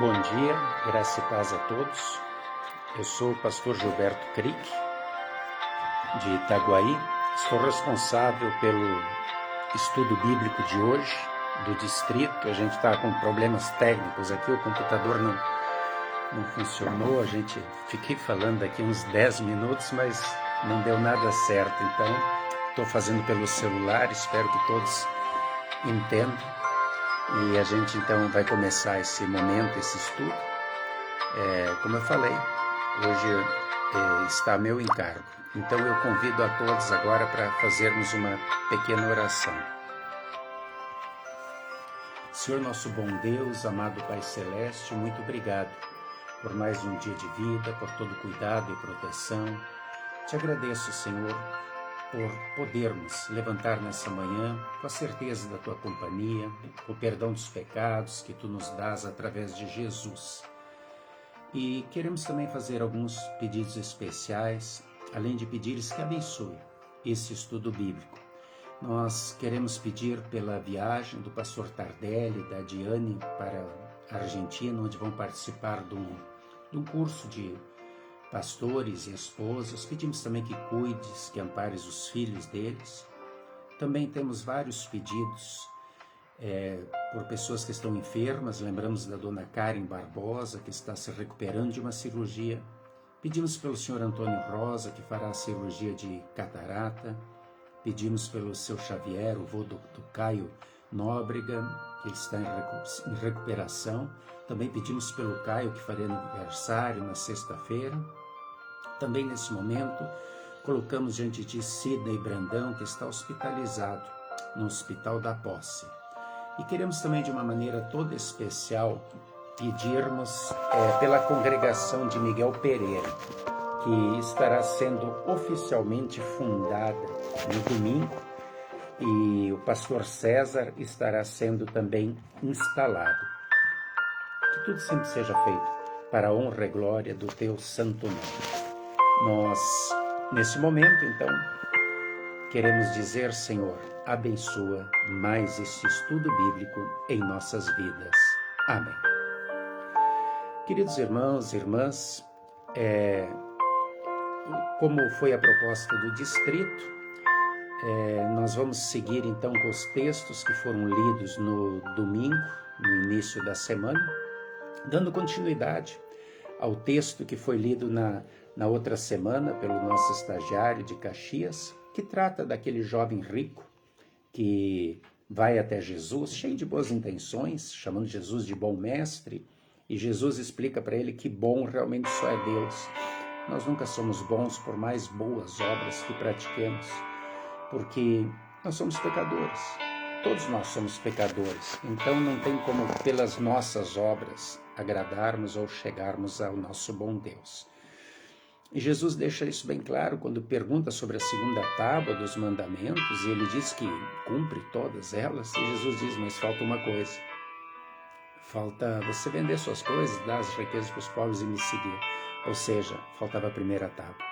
Bom dia, graça e paz a todos. Eu sou o pastor Gilberto Crick, de Itaguaí. Estou responsável pelo estudo bíblico de hoje, do distrito. A gente está com problemas técnicos aqui, o computador não funcionou. Fiquei falando aqui uns 10 minutos, mas não deu nada certo. Então, estou fazendo pelo celular, espero que todos entendam. E a gente então vai começar esse momento, esse estudo. Como eu falei, hoje está a meu encargo. Então eu convido a todos agora para fazermos uma pequena oração. Senhor nosso bom Deus, amado Pai Celeste, muito obrigado por mais um dia de vida, por todo cuidado e proteção. Te agradeço, Senhor, por podermos levantar nessa manhã com a certeza da Tua companhia, o perdão dos pecados que Tu nos dás através de Jesus. E queremos também fazer alguns pedidos especiais, além de pedires que abençoe esse estudo bíblico. Nós queremos pedir pela viagem do pastor Tardelli e da Diane para a Argentina, onde vão participar de um curso de pastores e esposas. Pedimos também que cuides, que ampares os filhos deles. Também temos vários pedidos por pessoas que estão enfermas. Lembramos da dona Karen Barbosa, que está se recuperando de uma cirurgia. Pedimos pelo senhor Antônio Rosa, que fará a cirurgia de catarata. Pedimos pelo seu Xavier, o vô do Caio Nóbrega, que ele está em recuperação. Também pedimos pelo Caio, que fará aniversário na sexta-feira. Também nesse momento, colocamos diante de Sidney Brandão, que está hospitalizado no Hospital da Posse. E queremos também, de uma maneira toda especial, pedirmos pela congregação de Miguel Pereira, que estará sendo oficialmente fundada no domingo, e o pastor César estará sendo também instalado. Que tudo sempre seja feito para a honra e glória do Teu santo nome. Nós, nesse momento, então, queremos dizer, Senhor, abençoa mais esse estudo bíblico em nossas vidas. Amém. Queridos irmãos e irmãs, como foi a proposta do distrito, nós vamos seguir então com os textos que foram lidos no domingo, no início da semana, dando continuidade ao texto que foi lido na outra semana pelo nosso estagiário de Caxias, que trata daquele jovem rico que vai até Jesus, cheio de boas intenções, chamando Jesus de bom mestre, e Jesus explica para ele que bom realmente só é Deus. Nós nunca somos bons por mais boas obras que pratiquemos, porque nós somos pecadores. Todos nós somos pecadores, então não tem como pelas nossas obras agradarmos ou chegarmos ao nosso bom Deus. E Jesus deixa isso bem claro quando pergunta sobre a segunda tábua dos mandamentos, e ele diz que cumpre todas elas, e Jesus diz, mas falta uma coisa. Falta você vender suas coisas, dar as riquezas para os pobres e me seguir. Ou seja, faltava a primeira tábua.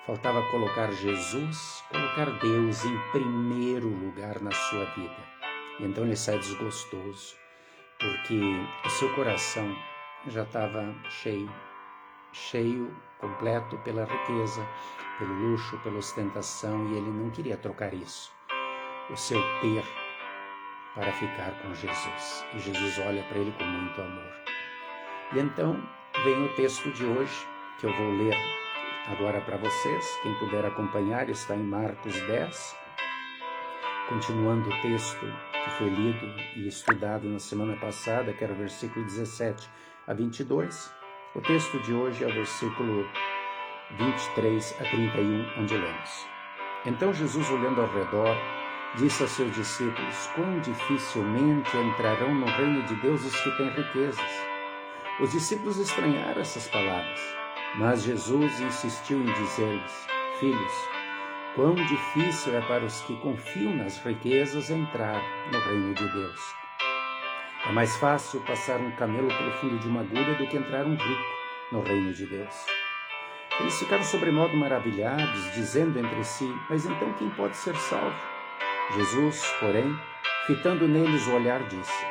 Faltava colocar Jesus, colocar Deus em primeiro lugar na sua vida. E então ele sai desgostoso, porque o seu coração já estava cheio, completo pela riqueza, pelo luxo, pela ostentação, e ele não queria trocar isso, o seu ter, para ficar com Jesus. E Jesus olha para ele com muito amor. E então vem o texto de hoje, que eu vou ler agora para vocês. Quem puder acompanhar, está em Marcos 10, continuando o texto que foi lido e estudado na semana passada, que era o versículo 17 a 22. O texto de hoje é o versículo 23 a 31, onde lemos. Então Jesus, olhando ao redor, disse aos seus discípulos, quão dificilmente entrarão no reino de Deus os que têm riquezas. Os discípulos estranharam essas palavras, mas Jesus insistiu em dizer-lhes, filhos, quão difícil é para os que confiam nas riquezas entrar no reino de Deus. É mais fácil passar um camelo pelo fundo de uma agulha do que entrar um rico no reino de Deus. Eles ficaram sobremodo maravilhados, dizendo entre si, mas então quem pode ser salvo? Jesus, porém, fitando neles o olhar, disse,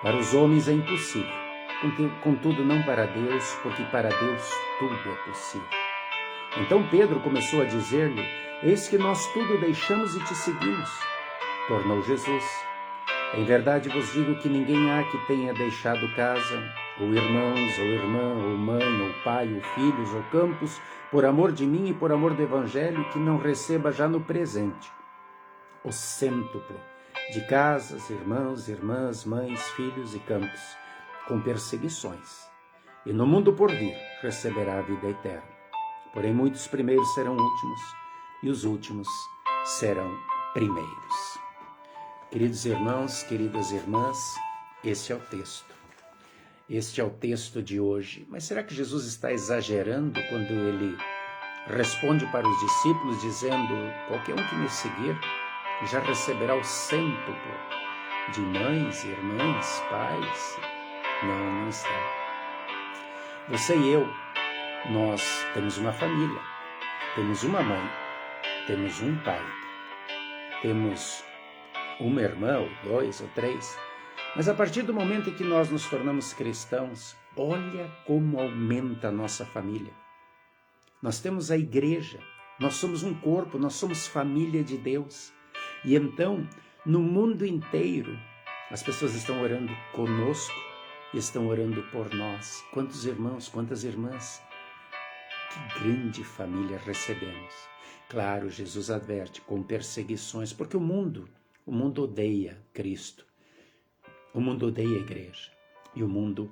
para os homens é impossível, contudo não para Deus, porque para Deus tudo é possível. Então Pedro começou a dizer-lhe: eis que nós tudo deixamos e te seguimos. Tornou Jesus: em verdade vos digo que ninguém há que tenha deixado casa, ou irmãos, ou irmã, ou mãe, ou pai, ou filhos, ou campos, por amor de mim e por amor do Evangelho, que não receba já no presente o cêntuplo de casas, irmãos, irmãs, mães, filhos e campos, com perseguições. E no mundo por vir receberá a vida eterna. Porém muitos primeiros serão últimos, e os últimos serão primeiros. Queridos irmãos, queridas irmãs, este é o texto. Este é o texto de hoje. Mas será que Jesus está exagerando quando ele responde para os discípulos dizendo: qualquer um que me seguir já receberá o cêntuplo de mães, irmãs, pais? Não, não está. Você e eu, nós temos uma família, temos uma mãe, temos um pai, temos uma irmã, ou dois, ou três. Mas a partir do momento em que nós nos tornamos cristãos, olha como aumenta a nossa família. Nós temos a igreja, nós somos um corpo, nós somos família de Deus. E então, no mundo inteiro, as pessoas estão orando conosco e estão orando por nós. Quantos irmãos, quantas irmãs, que grande família recebemos. Claro, Jesus adverte, com perseguições, porque o mundo odeia Cristo. O mundo odeia a igreja e o mundo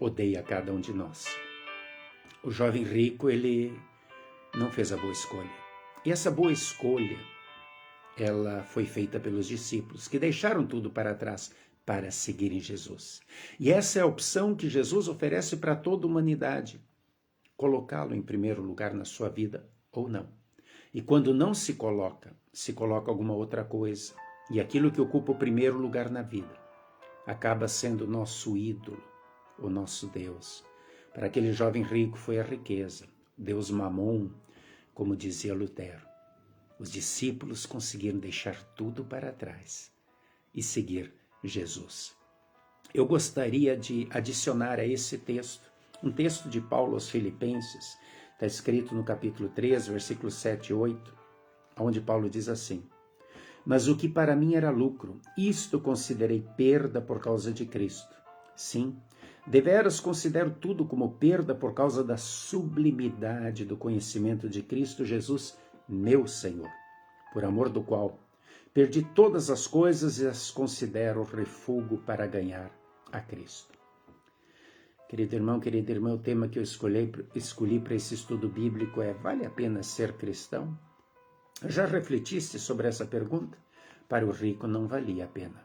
odeia cada um de nós. O jovem rico, ele não fez a boa escolha. E essa boa escolha, ela foi feita pelos discípulos, que deixaram tudo para trás para seguirem Jesus. E essa é a opção que Jesus oferece para toda a humanidade: colocá-lo em primeiro lugar na sua vida ou não. E quando não se coloca alguma outra coisa, e aquilo que ocupa o primeiro lugar na vida acaba sendo o nosso ídolo, o nosso Deus. Para aquele jovem rico foi a riqueza, Deus Mamon, como dizia Lutero. Os discípulos conseguiram deixar tudo para trás e seguir Jesus. Eu gostaria de adicionar a esse texto, um texto de Paulo aos Filipenses, está escrito no capítulo 3, versículos 7 e 8, onde Paulo diz assim: mas o que para mim era lucro, isto considerei perda por causa de Cristo. Sim, deveras considero tudo como perda por causa da sublimidade do conhecimento de Cristo Jesus, meu Senhor, por amor do qual perdi todas as coisas e as considero refúgio para ganhar a Cristo. Querido irmão, querida irmã, o tema que eu escolhi para esse estudo bíblico é: vale a pena ser cristão? Já refletiste sobre essa pergunta? Para o rico não valia a pena.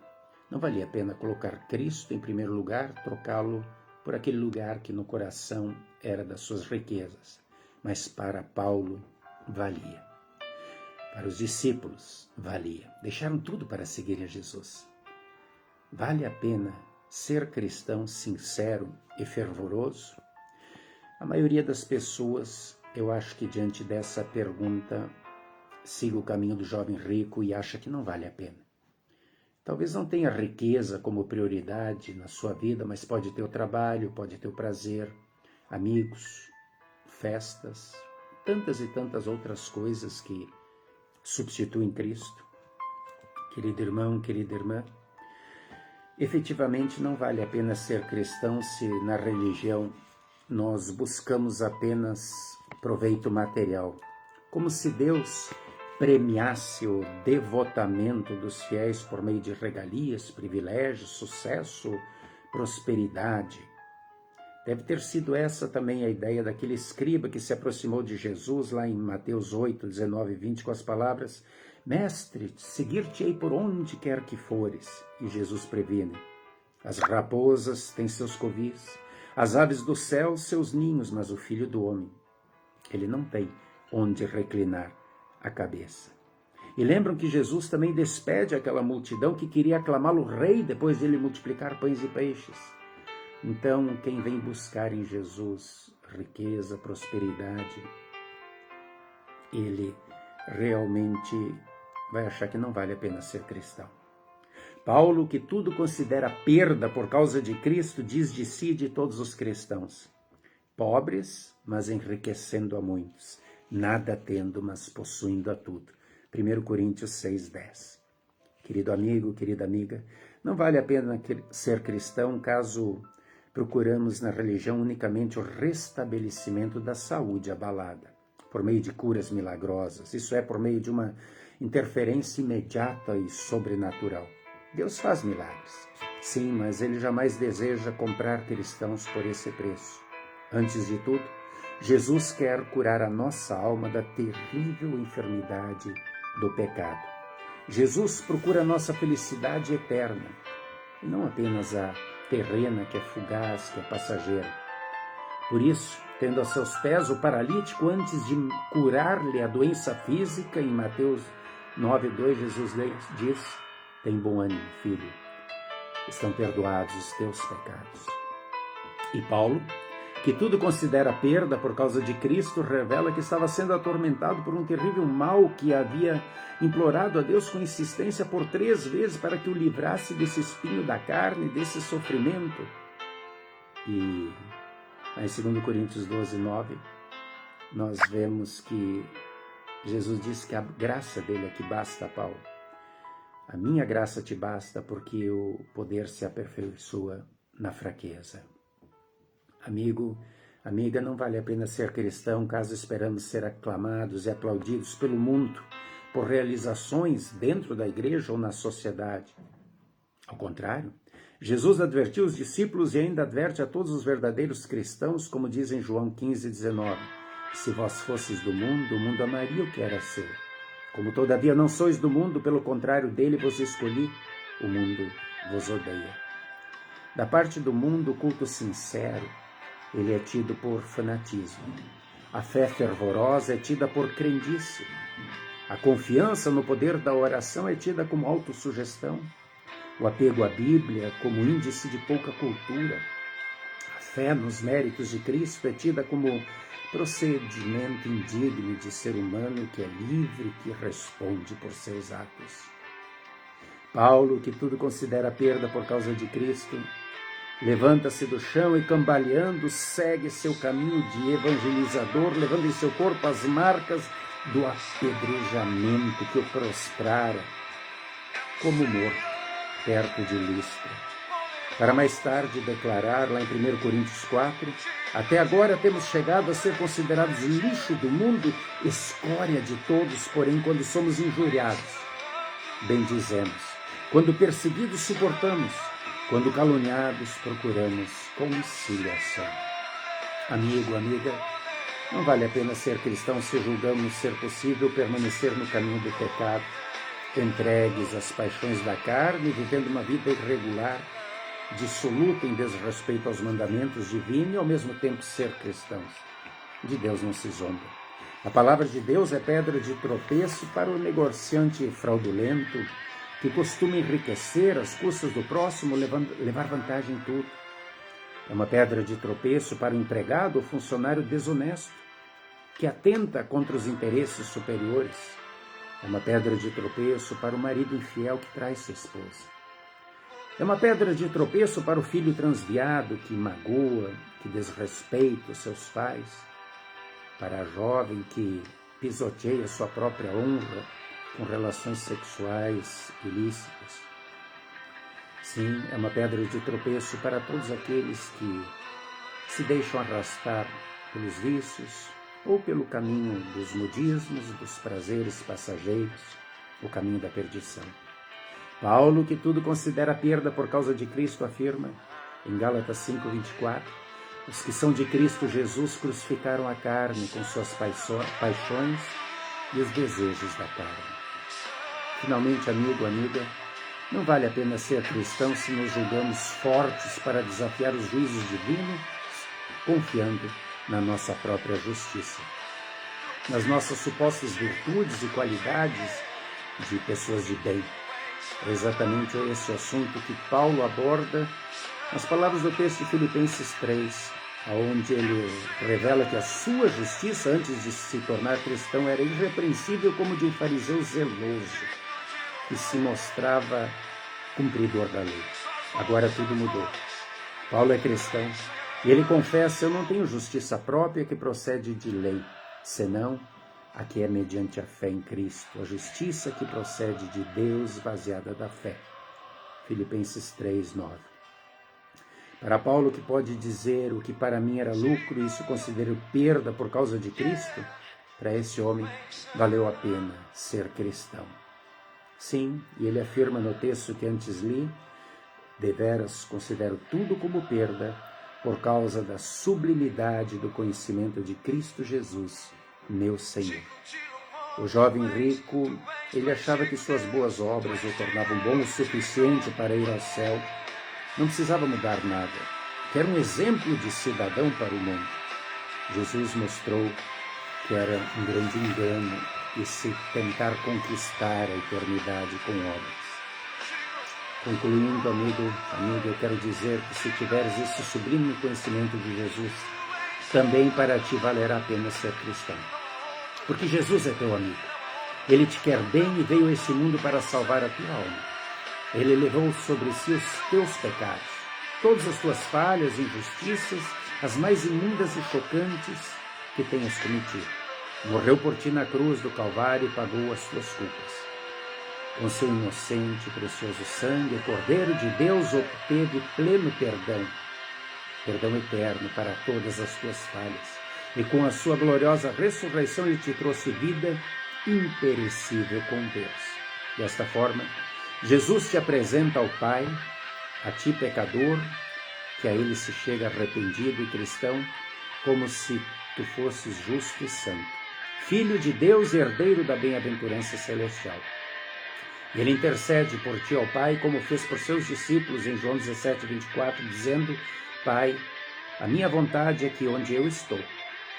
Não valia a pena colocar Cristo em primeiro lugar, trocá-lo por aquele lugar que no coração era das suas riquezas. Mas para Paulo valia. Para os discípulos valia. Deixaram tudo para seguir a Jesus. Vale a pena ser cristão sincero e fervoroso? A maioria das pessoas, eu acho que diante dessa pergunta, siga o caminho do jovem rico e acha que não vale a pena. Talvez não tenha riqueza como prioridade na sua vida, mas pode ter o trabalho, pode ter o prazer, amigos, festas, tantas e tantas outras coisas que substituem Cristo. Querido irmão, querida irmã, efetivamente não vale a pena ser cristão se na religião nós buscamos apenas proveito material, como se Deus premiasse o devotamento dos fiéis por meio de regalias, privilégios, sucesso, prosperidade. Deve ter sido essa também a ideia daquele escriba que se aproximou de Jesus lá em Mateus 8, 19 e 20, com as palavras: Mestre, seguir-te-ei por onde quer que fores. E Jesus previne: as raposas têm seus covis, as aves do céu seus ninhos, mas o Filho do Homem, ele não tem onde reclinar a cabeça. E lembram que Jesus também despede aquela multidão que queria aclamá-lo rei depois de ele multiplicar pães e peixes. Então, quem vem buscar em Jesus riqueza, prosperidade, ele realmente vai achar que não vale a pena ser cristão. Paulo, que tudo considera perda por causa de Cristo, diz de si e de todos os cristãos: pobres, mas enriquecendo a muitos, nada tendo, mas possuindo a tudo. 1 Coríntios 6:10. Querido amigo, querida amiga, não vale a pena ser cristão caso procuramos na religião unicamente o restabelecimento da saúde abalada, por meio de curas milagrosas, isso é, por meio de uma interferência imediata e sobrenatural. Deus faz milagres, sim, mas Ele jamais deseja comprar cristãos por esse preço. Antes de tudo, Jesus quer curar a nossa alma da terrível enfermidade do pecado. Jesus procura a nossa felicidade eterna, e não apenas a terrena, que é fugaz, que é passageira. Por isso, tendo a seus pés o paralítico, antes de curar-lhe a doença física, em Mateus 9:2, Jesus diz: tem bom ânimo, filho, estão perdoados os teus pecados. E Paulo, que tudo considera perda por causa de Cristo, revela que estava sendo atormentado por um terrível mal, que havia implorado a Deus com insistência por 3 vezes para que o livrasse desse espinho da carne, desse sofrimento. E em 2 Coríntios 12:9, nós vemos que Jesus diz que a graça dele é que basta a Paulo. A minha graça te basta, porque o poder se aperfeiçoa na fraqueza. Amigo, amiga, não vale a pena ser cristão caso esperamos ser aclamados e aplaudidos pelo mundo por realizações dentro da igreja ou na sociedade. Ao contrário, Jesus advertiu os discípulos e ainda adverte a todos os verdadeiros cristãos, como diz em João 15:19. Se vós fosseis do mundo, o mundo amaria o que era seu. Como todavia não sois do mundo, pelo contrário dele vos escolhi, o mundo vos odeia. Da parte do mundo, o culto sincero, ele é tido por fanatismo. A fé fervorosa é tida por crendice. A confiança no poder da oração é tida como autossugestão. O apego à Bíblia como índice de pouca cultura. A fé nos méritos de Cristo é tida como procedimento indigno de ser humano que é livre, que responde por seus atos. Paulo, que tudo considera perda por causa de Cristo, levanta-se do chão e, cambaleando, segue seu caminho de evangelizador, levando em seu corpo as marcas do apedrejamento que o prostrara como morto perto de Listra, para mais tarde declarar lá em 1 Coríntios 4, até agora temos chegado a ser considerados lixo do mundo, escória de todos, porém quando somos injuriados, bendizemos, quando perseguidos suportamos, quando caluniados procuramos conciliação. Amigo, amiga, não vale a pena ser cristão se julgamos ser possível permanecer no caminho do pecado, entregues às paixões da carne, vivendo uma vida irregular, dissoluta em desrespeito aos mandamentos divinos e ao mesmo tempo ser cristãos. De Deus não se zomba. A palavra de Deus é pedra de tropeço para o negociante fraudulento, que costuma enriquecer às custas do próximo, levar vantagem em tudo. É uma pedra de tropeço para o empregado ou funcionário desonesto, que atenta contra os interesses superiores. É uma pedra de tropeço para o marido infiel que trai sua esposa. É uma pedra de tropeço para o filho transviado que magoa, que desrespeita os seus pais. Para a jovem que pisoteia sua própria honra com relações sexuais ilícitas. Sim, é uma pedra de tropeço para todos aqueles que se deixam arrastar pelos vícios, ou pelo caminho dos modismos, dos prazeres passageiros, o caminho da perdição. Paulo, que tudo considera perda por causa de Cristo, afirma, em Gálatas 5:24, os que são de Cristo Jesus crucificaram a carne com suas paixões e os desejos da carne. Finalmente, amigo, amiga, não vale a pena ser cristão se nos julgamos fortes para desafiar os juízos divinos, confiando na nossa própria justiça, nas nossas supostas virtudes e qualidades de pessoas de bem. É exatamente esse assunto que Paulo aborda nas palavras do texto de Filipenses 3, onde ele revela que a sua justiça, antes de se tornar cristão, era irrepreensível como de um fariseu zeloso, que se mostrava cumpridor da lei. Agora tudo mudou. Paulo é cristão e ele confessa: eu não tenho justiça própria que procede de lei, senão a que é mediante a fé em Cristo, a justiça que procede de Deus baseada da fé. Filipenses 3:9. Para Paulo, que pode dizer: o que para mim era lucro, isso considero perda por causa de Cristo, para esse homem valeu a pena ser cristão. Sim, e ele afirma no texto que antes li: deveras considero tudo como perda por causa da sublimidade do conhecimento de Cristo Jesus, meu Senhor. O jovem rico, ele achava que suas boas obras o tornavam bom o suficiente para ir ao céu. Não precisava mudar nada, que era um exemplo de cidadão para o mundo. Jesus mostrou que era um grande engano e se tentar conquistar a eternidade com obras. Concluindo, amigo, amiga, eu quero dizer que se tiveres esse sublime conhecimento de Jesus, também para ti valerá a pena ser cristão. Porque Jesus é teu amigo. Ele te quer bem e veio a esse mundo para salvar a tua alma. Ele levou sobre si os teus pecados, todas as tuas falhas e injustiças, as mais imundas e chocantes que tenhas cometido. Morreu por ti na cruz do Calvário e pagou as tuas culpas. Com seu inocente e precioso sangue, o Cordeiro de Deus obteve pleno perdão eterno para todas as tuas falhas. E com a sua gloriosa ressurreição, ele te trouxe vida imperecível com Deus. Desta forma, Jesus te apresenta ao Pai, a ti pecador, que a ele se chega arrependido e cristão, como se tu fosses justo e santo, filho de Deus e herdeiro da bem-aventurança celestial. E ele intercede por ti ao Pai, como fez por seus discípulos em João 17:24, dizendo: Pai, a minha vontade é que onde eu estou,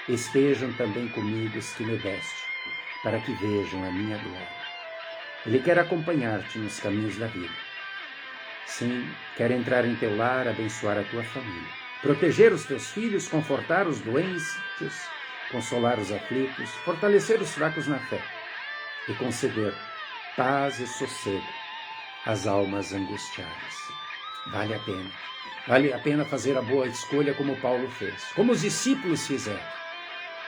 estejam também comigo os que me deste, para que vejam a minha glória. Ele quer acompanhar-te nos caminhos da vida. Sim, quer entrar em teu lar, abençoar a tua família, proteger os teus filhos, confortar os doentes, consolar os aflitos, fortalecer os fracos na fé e conceder paz e sossego às almas angustiadas. Vale a pena. Vale a pena fazer a boa escolha como Paulo fez, como os discípulos fizeram,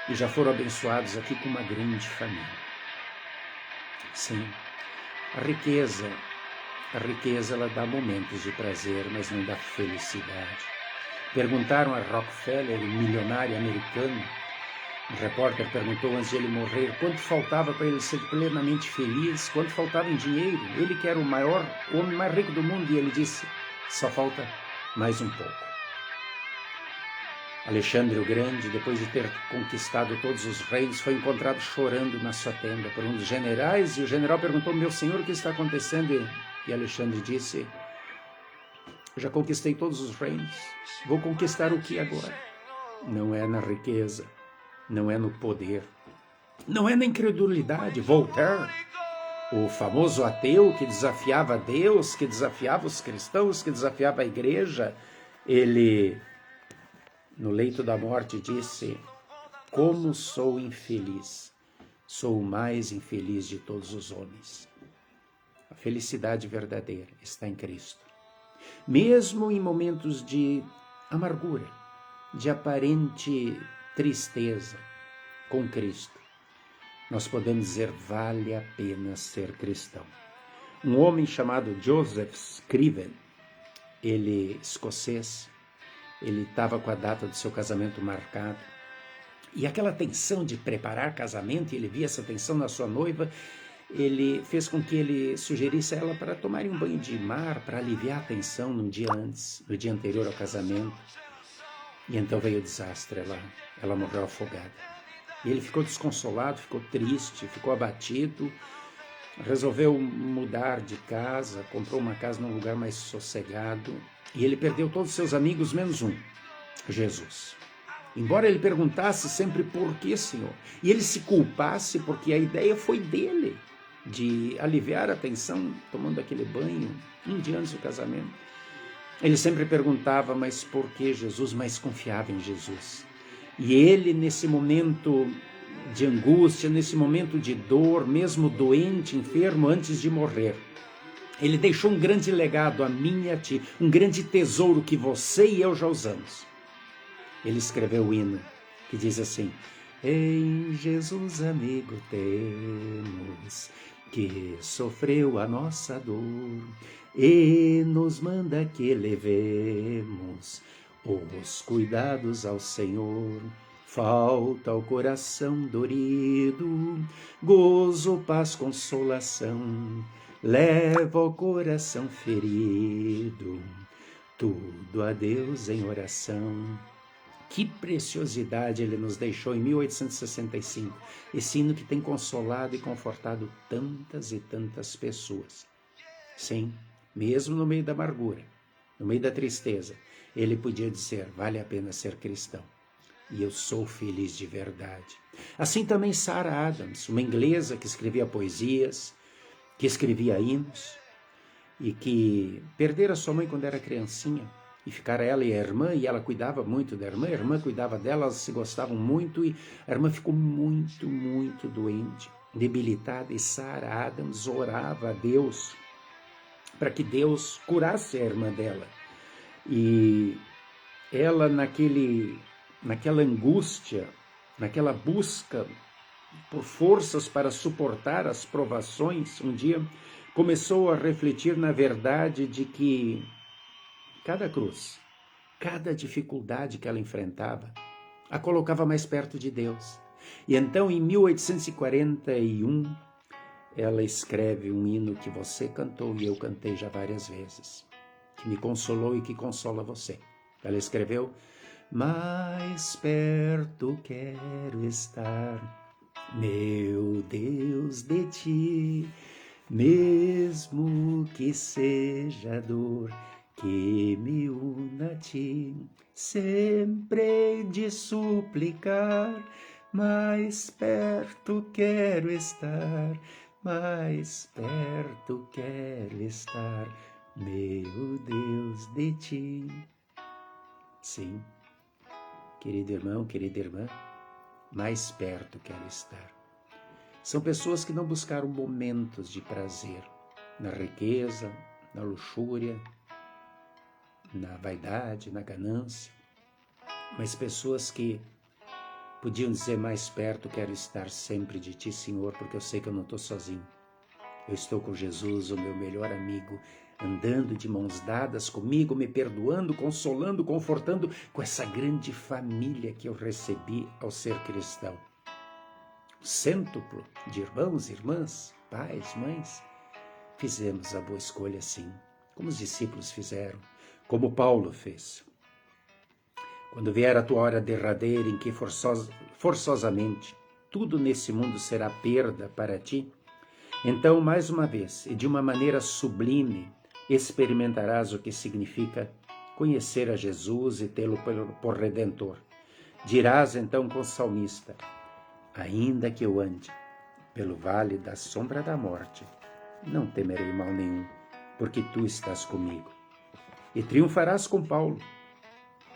e já foram abençoados aqui com uma grande família. Sim, a riqueza ela dá momentos de prazer, mas não dá felicidade. Perguntaram a Rockefeller, o milionário americano, um repórter perguntou antes de ele morrer quanto faltava para ele ser plenamente feliz, quanto faltava em dinheiro. Ele que era o homem mais rico do mundo, e ele disse: só falta mais um pouco. Alexandre o Grande, depois de ter conquistado todos os reinos, foi encontrado chorando na sua tenda por um dos generais, e o general perguntou: meu senhor, o que está acontecendo? E Alexandre disse: já conquistei todos os reinos, vou conquistar o que agora? Não é na riqueza, não é no poder, não é na incredulidade. Voltaire, o famoso ateu que desafiava Deus, que desafiava os cristãos, que desafiava a igreja, ele, no leito da morte, disse: como sou infeliz, sou o mais infeliz de todos os homens. A felicidade verdadeira está em Cristo. Mesmo em momentos de amargura, de aparente tristeza, com Cristo, nós podemos dizer: vale a pena ser cristão. Um homem chamado Joseph Scriven, ele escocês, ele estava com a data do seu casamento marcado, e aquela tensão de preparar casamento, e ele via essa tensão na sua noiva, ele fez com que ele sugerisse a ela para tomarem um banho de mar, para aliviar a tensão no dia anterior ao casamento. E então veio o desastre, ela morreu afogada. E ele ficou desconsolado, ficou triste, ficou abatido, resolveu mudar de casa, comprou uma casa num lugar mais sossegado, e ele perdeu todos os seus amigos, menos um: Jesus. Embora ele perguntasse sempre: por que, Senhor? E ele se culpasse porque a ideia foi dele, de aliviar a tensão tomando aquele banho um dia antes do casamento. Ele sempre perguntava: mas por que Jesus? Mas confiava em Jesus. E ele, nesse momento de angústia, nesse momento de dor, mesmo doente, enfermo, antes de morrer, Ele deixou um grande legado a mim e a ti, um grande tesouro que você e eu já usamos. Ele escreveu o hino que diz assim: em Jesus amigo temos, que sofreu a nossa dor e nos manda que levemos os cuidados ao Senhor. Falta ao coração dorido, gozo, paz, consolação, leva ao coração ferido, tudo a Deus em oração. Que preciosidade ele nos deixou em 1865, esse hino que tem consolado e confortado tantas e tantas pessoas. Sim, mesmo no meio da amargura, no meio da tristeza, ele podia dizer: vale a pena ser cristão. E eu sou feliz de verdade. Assim também Sarah Adams, uma inglesa que escrevia poesias, que escrevia hinos, e que perdera sua mãe quando era criancinha, e ficara ela e a irmã, e ela cuidava muito da irmã, a irmã cuidava dela, elas se gostavam muito, e a irmã ficou muito, muito doente, debilitada, e Sarah Adams orava a Deus para que Deus curasse a irmã dela. E ela, naquela angústia, naquela busca por forças para suportar as provações, um dia começou a refletir na verdade de que cada cruz, cada dificuldade que ela enfrentava, a colocava mais perto de Deus. E então, em 1841, ela escreve um hino que você cantou e eu cantei já várias vezes, que me consolou e que consola você. Ela escreveu: mais perto quero estar, meu Deus, de ti, mesmo que seja dor que me una a ti, sempre de suplicar, mais perto quero estar, mais perto quero estar, meu Deus, de ti. Sim, querido irmão, querida irmã, mais perto quero estar. São pessoas que não buscaram momentos de prazer na riqueza, na luxúria, na vaidade, na ganância, mas pessoas que podiam dizer: mais perto quero estar sempre de ti, Senhor, porque eu sei que eu não estou sozinho. Eu estou com Jesus, o meu melhor amigo, andando de mãos dadas comigo, me perdoando, consolando, confortando, com essa grande família que eu recebi ao ser cristão. O cêntuplo de irmãos, irmãs, pais, mães, fizemos a boa escolha sim, como os discípulos fizeram, como Paulo fez. Quando vier a tua hora derradeira em que forçosamente tudo nesse mundo será perda para ti, então, mais uma vez, e de uma maneira sublime, experimentarás o que significa conhecer a Jesus e tê-lo por Redentor. Dirás então com o salmista: ainda que eu ande pelo vale da sombra da morte, não temerei mal nenhum, porque tu estás comigo. E triunfarás com Paulo,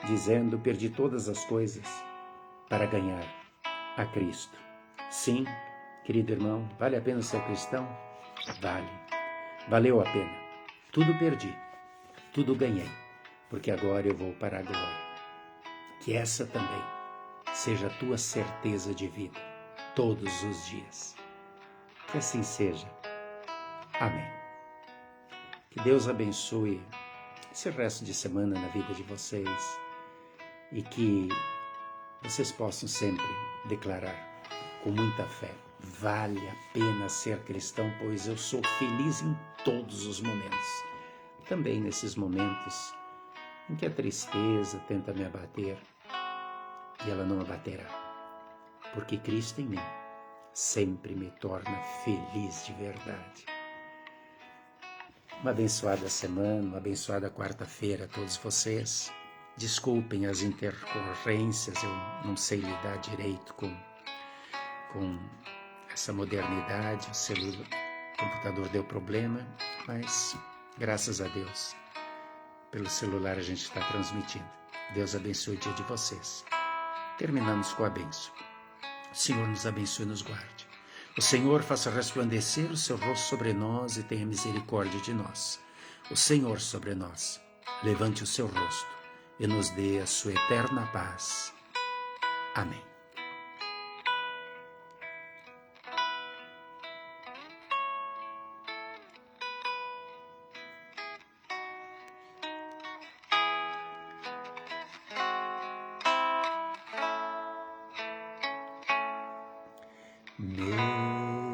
dizendo: perdi todas as coisas para ganhar a Cristo. Sim, querido irmão, vale a pena ser cristão? Vale. Valeu a pena. Tudo perdi, tudo ganhei, porque agora eu vou para a glória. Que essa também seja a tua certeza de vida, todos os dias. Que assim seja. Amém. Que Deus abençoe esse resto de semana na vida de vocês e que vocês possam sempre declarar com muita fé: vale a pena ser cristão, pois eu sou feliz em todos os momentos. Também nesses momentos em que a tristeza tenta me abater, e ela não abaterá, porque Cristo em mim sempre me torna feliz de verdade. Uma abençoada semana, uma abençoada quarta-feira a todos vocês. Desculpem as intercorrências, eu não sei lidar direito com essa modernidade, o computador deu problema, mas graças a Deus, pelo celular a gente está transmitindo. Deus abençoe o dia de vocês. Terminamos com a bênção. O Senhor nos abençoe e nos guarde. O Senhor faça resplandecer o seu rosto sobre nós e tenha misericórdia de nós. O Senhor sobre nós levante o seu rosto e nos dê a sua eterna paz. Amém. Meu